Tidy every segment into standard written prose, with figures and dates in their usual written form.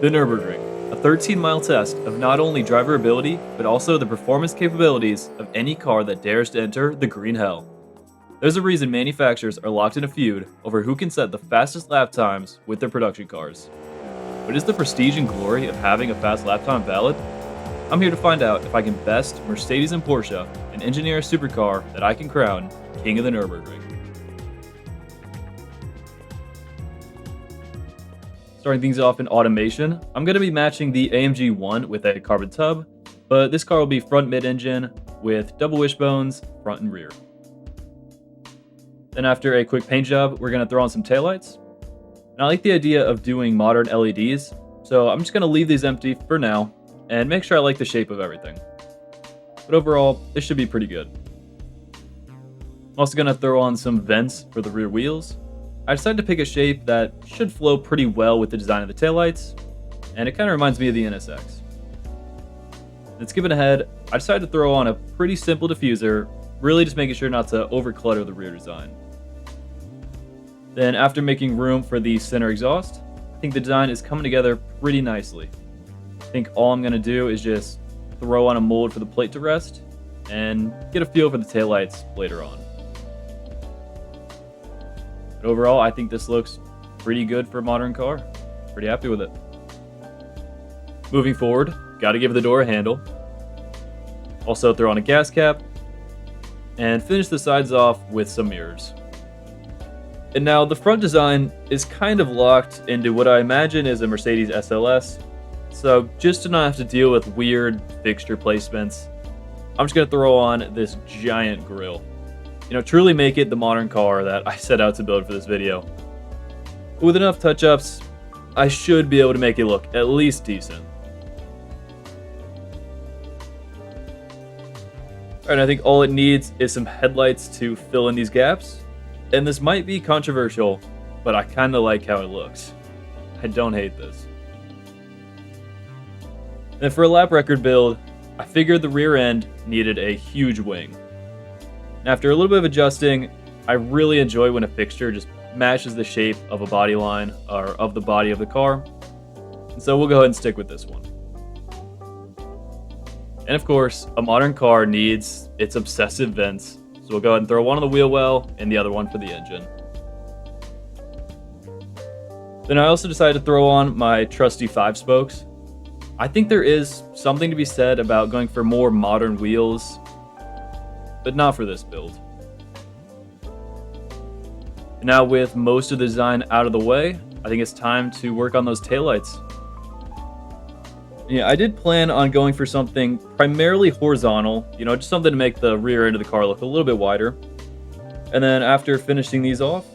The Nürburgring, a 13-mile test of not only driver ability, but also the performance capabilities of any car that dares to enter the green hell. There's a reason manufacturers are locked in a feud over who can set the fastest lap times with their production cars. But is the prestige and glory of having a fast lap time valid? I'm here to find out if I can best Mercedes and Porsche and engineer a supercar that I can crown King of the Nürburgring. Starting things off in automation, I'm going to be matching the AMG 1 with a carbon tub, but this car will be front mid-engine with double wishbones, front and rear. Then after a quick paint job, we're going to throw on some taillights. And I like the idea of doing modern LEDs, so I'm just going to leave these empty for now and make sure I like the shape of everything. But overall, this should be pretty good. I'm also going to throw on some vents for the rear wheels. I decided to pick a shape that should flow pretty well with the design of the taillights, and it kind of reminds me of the NSX. And skipping ahead, I decided to throw on a pretty simple diffuser, really just making sure not to overclutter the rear design. Then after making room for the center exhaust, I think the design is coming together pretty nicely. I think all I'm going to do is just throw on a mold for the plate to rest, and get a feel for the taillights later on. But overall, I think this looks pretty good for a modern car. Pretty happy with it. Moving forward, got to give the door a handle. Also throw on a gas cap, and finish the sides off with some mirrors. And now the front design is kind of locked into what I imagine is a Mercedes SLS, so just to not have to deal with weird fixture placements, I'm just going to throw on this giant grille. Truly make it the modern car that I set out to build for this video. With enough touch-ups, I should be able to make it look at least decent. Alright, I think all it needs is some headlights to fill in these gaps. And this might be controversial, but I kind of like how it looks. I don't hate this. And for a lap record build, I figured the rear end needed a huge wing. And after a little bit of adjusting, I really enjoy when a fixture just matches the shape of a body line or of the body of the car. And so we'll go ahead and stick with this one. And of course, a modern car needs its obsessive vents. So we'll go ahead and throw one on the wheel well and the other one for the engine. Then I also decided to throw on my trusty 5 spokes. I think there is something to be said about going for more modern wheels, but not for this build. And now with most of the design out of the way, I think it's time to work on those taillights. Yeah, I did plan on going for something primarily horizontal, just something to make the rear end of the car look a little bit wider. And then after finishing these off,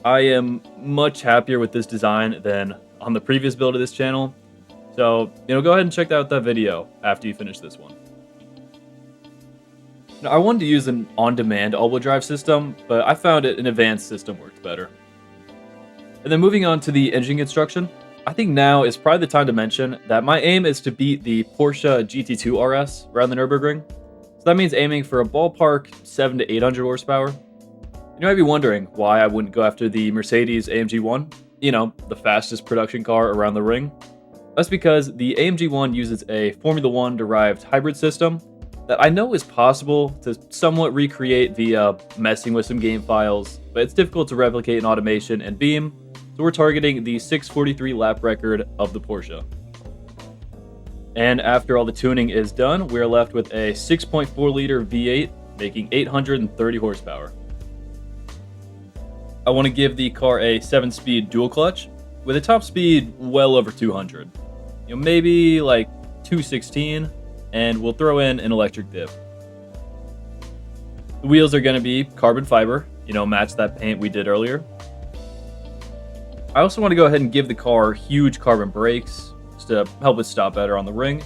I am much happier with this design than on the previous build of this channel. So, go ahead and check out that video after you finish this one. Now, I wanted to use an on-demand all-wheel drive system, but I found an advanced system worked better. And then moving on to the engine construction, I think now is probably the time to mention that my aim is to beat the Porsche GT2 RS around the Nürburgring. So that means aiming for a ballpark 700 to 800 horsepower. You might be wondering why I wouldn't go after the Mercedes AMG 1, the fastest production car around the ring. That's because the AMG 1 uses a Formula 1 derived hybrid system that I know is possible to somewhat recreate via messing with some game files, but it's difficult to replicate in automation and Beam. So we're targeting the 643 lap record of the Porsche. And after all the tuning is done, we're left with a 6.4 liter V8 making 830 horsepower. I want to give the car a 7-speed dual clutch with a top speed well over 200. Maybe like 216, and we'll throw in an electric diff. The wheels are going to be carbon fiber, match that paint we did earlier. I also want to go ahead and give the car huge carbon brakes just to help it stop better on the ring.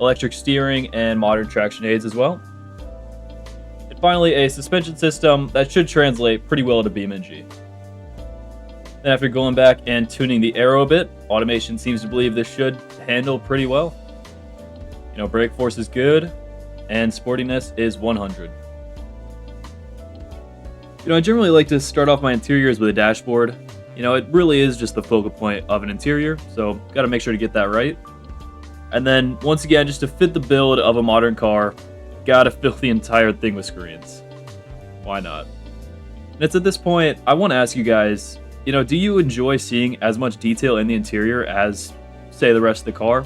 Electric steering and modern traction aids as well. And finally, a suspension system that should translate pretty well to BeamNG. Then after going back and tuning the aero a bit, automation seems to believe this should handle pretty well. Brake force is good, and sportiness is 100. I generally like to start off my interiors with a dashboard. You know, it really is just the focal point of an interior, so got to make sure to get that right. And then, once again, just to fit the build of a modern car, gotta fill the entire thing with screens. Why not? And it's at this point, I want to ask you guys, you know, do you enjoy seeing as much detail in the interior as, say, the rest of the car?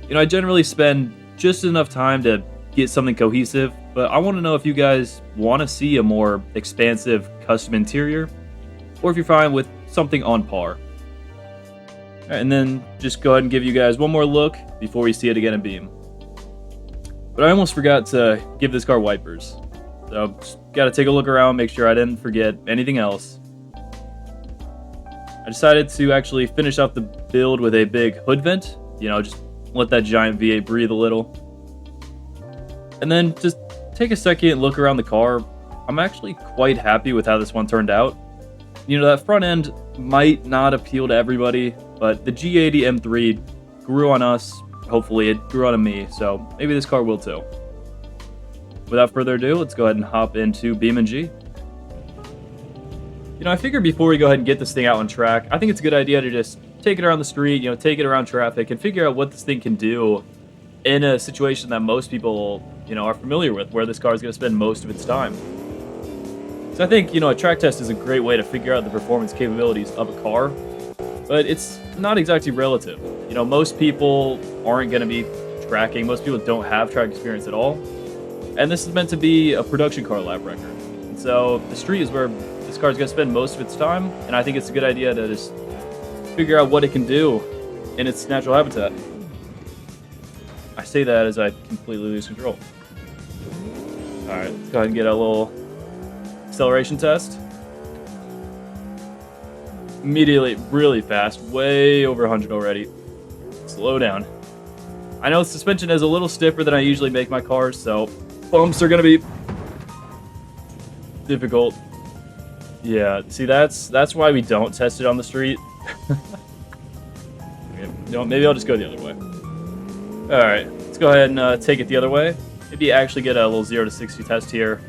You know, I generally spend just enough time to get something cohesive, but I want to know if you guys want to see a more expansive custom interior, or if you're fine with something on par. All right, and then just go ahead and give you guys one more look before we see it again in Beam. But I almost forgot to give this car wipers. So just gotta take a look around, make sure I didn't forget anything else. I decided to actually finish off the build with a big hood vent. You know, just let that giant V8 breathe a little. And then just take a second and look around the car. I'm actually quite happy with how this one turned out. You know, that front end might not appeal to everybody, but the G80 M3 grew on us. Hopefully it grew on me, so maybe this car will too. Without further ado, let's go ahead and hop into BeamNG. You know, I figured before we go ahead and get this thing out on track, I think it's a good idea to just take it around the street, you know, take it around traffic, and figure out what this thing can do in a situation that most people, you know, are familiar with, where this car is going to spend most of its time. So I think, you know, a track test is a great way to figure out the performance capabilities of a car, but it's not exactly relative. You know, most people aren't going to be tracking, most people don't have track experience at all, and this is meant to be a production car lap record. And so the street is where this car is going to spend most of its time, and I think it's a good idea to just figure out what it can do in its natural habitat. I say that as I completely lose control. Alright, let's go ahead and get a little acceleration test. Immediately, really fast, way over 100 already. Slow down. I know suspension is a little stiffer than I usually make my cars, so bumps are gonna be difficult. Yeah, see, that's why we don't test it on the street. Okay, you know, maybe I'll just go the other way. Alright, let's go ahead and take it the other way. Maybe actually get a little 0 to 60 test here.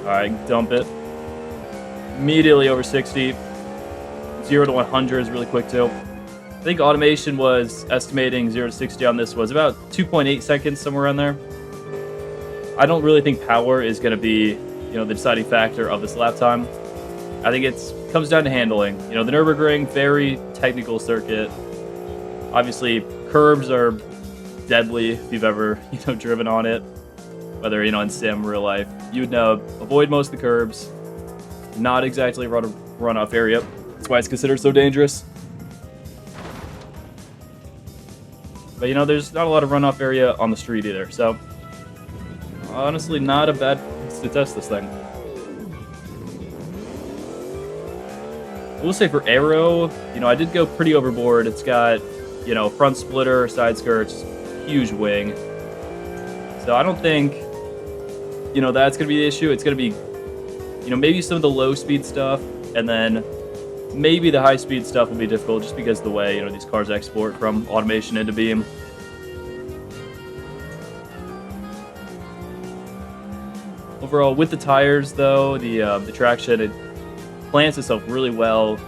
Alright, dump it. Immediately over 60. 0 to 100 is really quick too. I think automation was estimating 0 to 60 on this was about 2.8 seconds, somewhere around there. I don't really think power is going to be, you know, the deciding factor of this lap time. I think it comes down to handling. You know, the Nürburgring, very technical circuit. Obviously, curbs are deadly if you've ever, you know, driven on it. Whether, you know, in sim, real life. You would know, avoid most of the curbs. Not exactly a runoff area. That's why it's considered so dangerous. But, you know, there's not a lot of runoff area on the street either. So, honestly, not a bad place to test this thing. I will say for aero, you know, I did go pretty overboard. It's got, you know, front splitter, side skirts, huge wing. So I don't think, you know, that's going to be the issue. It's going to be, you know, maybe some of the low speed stuff, and then maybe the high speed stuff will be difficult just because of the way, you know, these cars export from automation into Beam. Overall, with the tires though, the traction, it plants itself really well,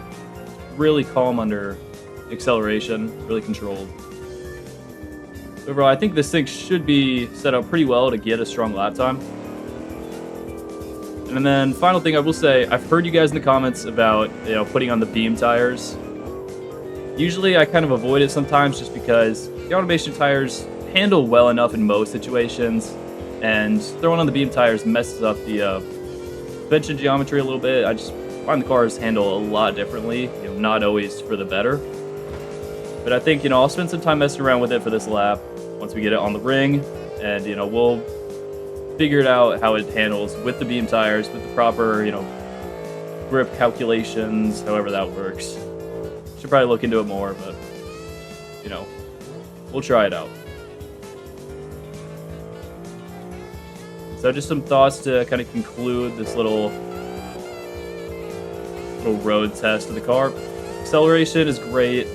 really calm under acceleration, really controlled. Overall, I think this thing should be set up pretty well to get a strong lap time. And then, final thing I will say, I've heard you guys in the comments about, you know, putting on the Beam tires. Usually, I kind of avoid it sometimes just because the automation tires handle well enough in most situations, and throwing on the Beam tires messes up the suspension geometry a little bit. I just find the cars handle a lot differently, you know, not always for the better. But I think, you know, I'll spend some time messing around with it for this lap once we get it on the ring, and, you know, we'll figure it out how it handles with the Beam tires, with the proper, you know, grip calculations, however that works. Should probably look into it more, but, you know, we'll try it out. So just some thoughts to kind of conclude this little road test of the car. Acceleration is great.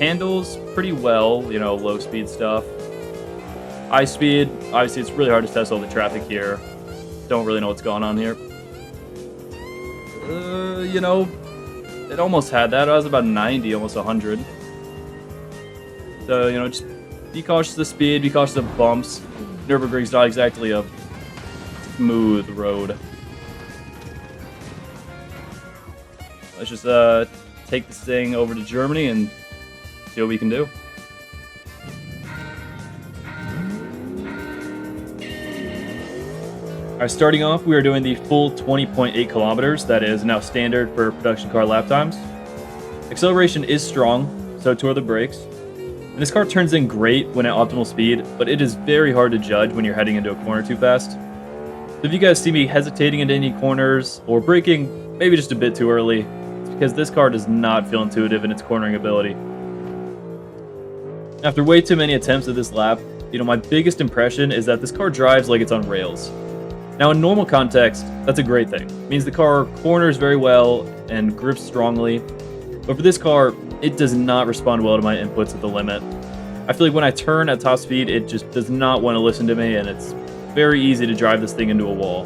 Handles pretty well, you know, low speed stuff. High speed, obviously it's really hard to test all the traffic here. Don't really know what's going on here. you know, it almost had that. I was about 90, almost 100. So, you know, just be cautious of the speed, be cautious of bumps. Nürburgring's not exactly a smooth road. Let's just take this thing over to Germany and see what we can do. Alright, starting off, we are doing the full 20.8 kilometers. That is now standard for production car lap times. Acceleration is strong, so too are the brakes. And this car turns in great when at optimal speed, but it is very hard to judge when you're heading into a corner too fast. So if you guys see me hesitating into any corners or braking maybe just a bit too early, it's because this car does not feel intuitive in its cornering ability. After way too many attempts at this lap, you know, my biggest impression is that this car drives like it's on rails. Now, in normal context, that's a great thing. It means the car corners very well and grips strongly. But for this car, it does not respond well to my inputs at the limit. I feel like when I turn at top speed, it just does not want to listen to me, and it's very easy to drive this thing into a wall.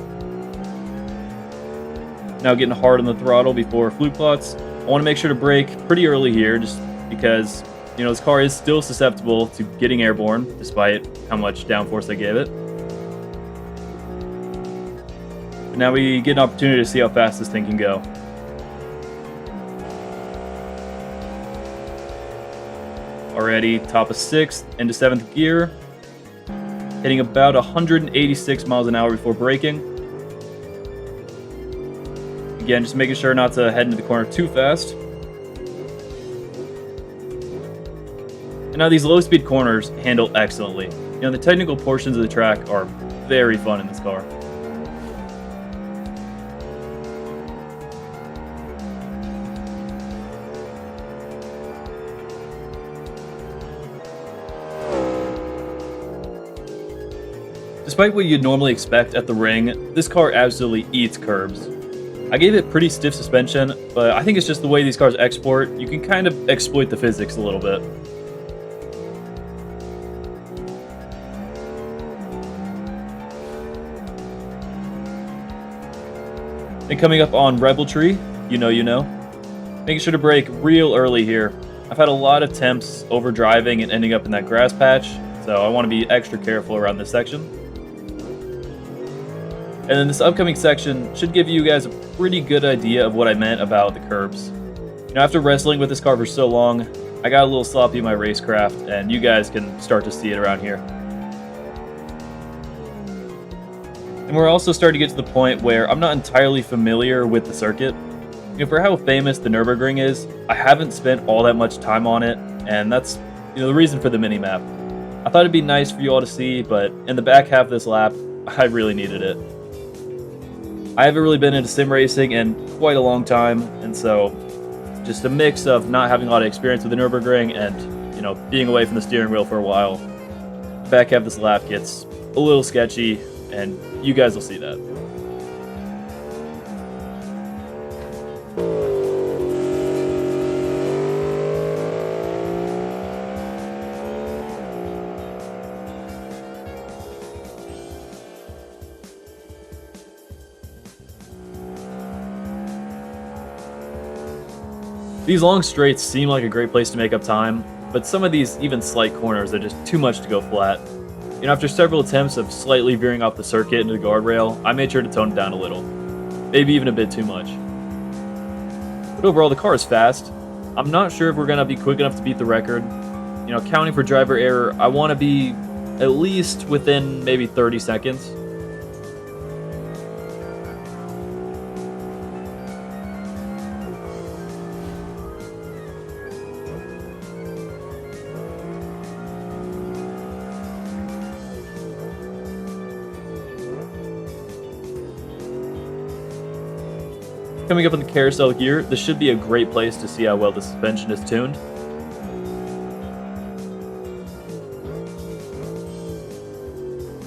Now, getting hard on the throttle before fluke plots, I want to make sure to brake pretty early here, just because, you know, this car is still susceptible to getting airborne, despite how much downforce I gave it. Now we get an opportunity to see how fast this thing can go. Already top of 6th into 7th gear, hitting about 186 miles an hour before braking. Again, just making sure not to head into the corner too fast. And now these low speed corners handle excellently. You know, the technical portions of the track are very fun in this car. Despite what you'd normally expect at the ring, this car absolutely eats curbs. I gave it pretty stiff suspension, but I think it's just the way these cars export. You can kind of exploit the physics a little bit. Then coming up on Rebel Tree, you know. Making sure to brake real early here. I've had a lot of attempts over driving and ending up in that grass patch, so I want to be extra careful around this section. And then this upcoming section should give you guys a pretty good idea of what I meant about the curbs. You know, after wrestling with this car for so long, I got a little sloppy in my racecraft, and you guys can start to see it around here. And we're also starting to get to the point where I'm not entirely familiar with the circuit. You know, for how famous the Nürburgring is, I haven't spent all that much time on it, and that's, you know, the reason for the mini-map. I thought it'd be nice for you all to see, but in the back half of this lap, I really needed it. I haven't really been into sim racing in quite a long time, and so just a mix of not having a lot of experience with the Nürburgring and, you know, being away from the steering wheel for a while. The back half of this lap gets a little sketchy, and you guys will see that. These long straights seem like a great place to make up time, but some of these even slight corners are just too much to go flat. You know, after several attempts of slightly veering off the circuit into the guardrail, I made sure to tone it down a little. Maybe even a bit too much. But overall, the car is fast. I'm not sure if we're going to be quick enough to beat the record. You know, counting for driver error, I want to be at least within maybe 30 seconds. Coming up in the carousel gear, this should be a great place to see how well the suspension is tuned.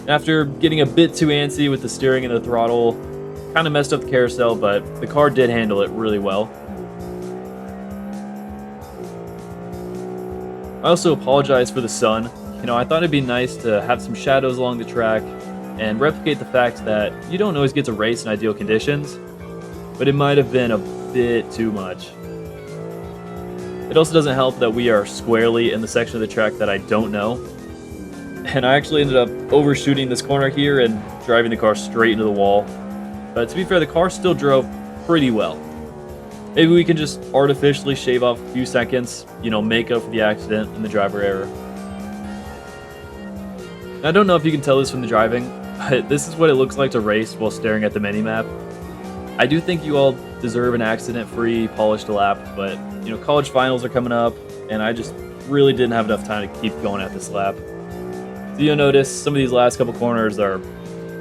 After getting a bit too antsy with the steering and the throttle, kind of messed up the carousel, but the car did handle it really well. I also apologize for the sun. You know, I thought it'd be nice to have some shadows along the track and replicate the fact that you don't always get to race in ideal conditions, but it might have been a bit too much. It also doesn't help that we are squarely in the section of the track that I don't know. And I actually ended up overshooting this corner here and driving the car straight into the wall. But to be fair, the car still drove pretty well. Maybe we can just artificially shave off a few seconds, you know, make up for the accident and the driver error. I don't know if you can tell this from the driving, but this is what it looks like to race while staring at the mini-map. I do think you all deserve an accident-free, polished lap, but, you know, college finals are coming up, and I just really didn't have enough time to keep going at this lap. So you'll notice some of these last couple corners are,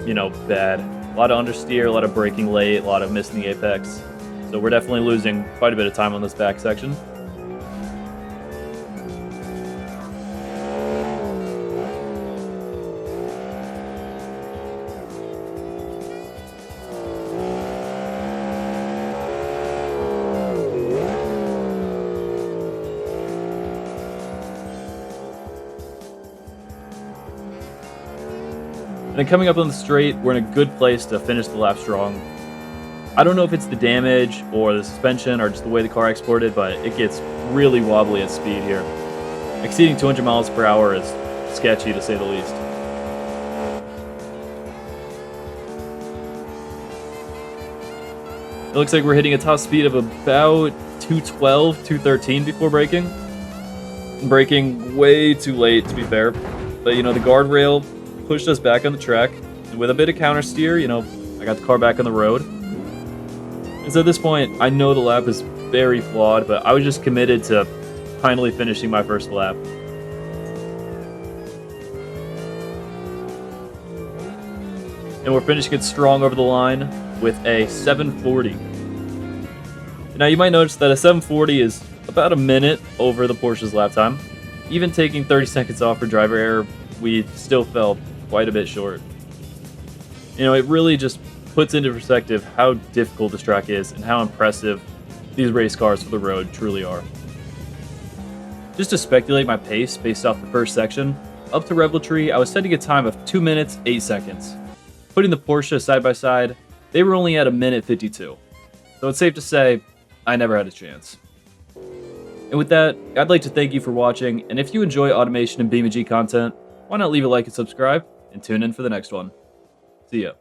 you know, bad. A lot of understeer, a lot of braking late, a lot of missing the apex. So we're definitely losing quite a bit of time on this back section. And then coming up on the straight, we're in a good place to finish the lap strong. I don't know if it's the damage or the suspension or just the way the car exported, but it gets really wobbly at speed here. Exceeding 200 miles per hour is sketchy to say the least. It looks like we're hitting a top speed of about 212, 213 before braking. Braking way too late, to be fair. But, you know, the guardrail pushed us back on the track. And with a bit of counter steer, you know, I got the car back on the road. And so at this point, I know the lap is very flawed, but I was just committed to finally finishing my first lap. And we're finishing it strong over the line with a 740. Now you might notice that a 740 is about a minute over the Porsche's lap time. Even taking 30 seconds off for driver error, we still fell quite a bit short. You know, it really just puts into perspective how difficult this track is and how impressive these race cars for the road truly are. Just to speculate my pace based off the first section, up to Revelry I was setting a time of 2 minutes 8 seconds. Putting the Porsche side by side, they were only at 1 minute 52. So it's safe to say, I never had a chance. And with that, I'd like to thank you for watching, and if you enjoy automation and BeamNG content, why not leave a like and subscribe, and tune in for the next one. See ya.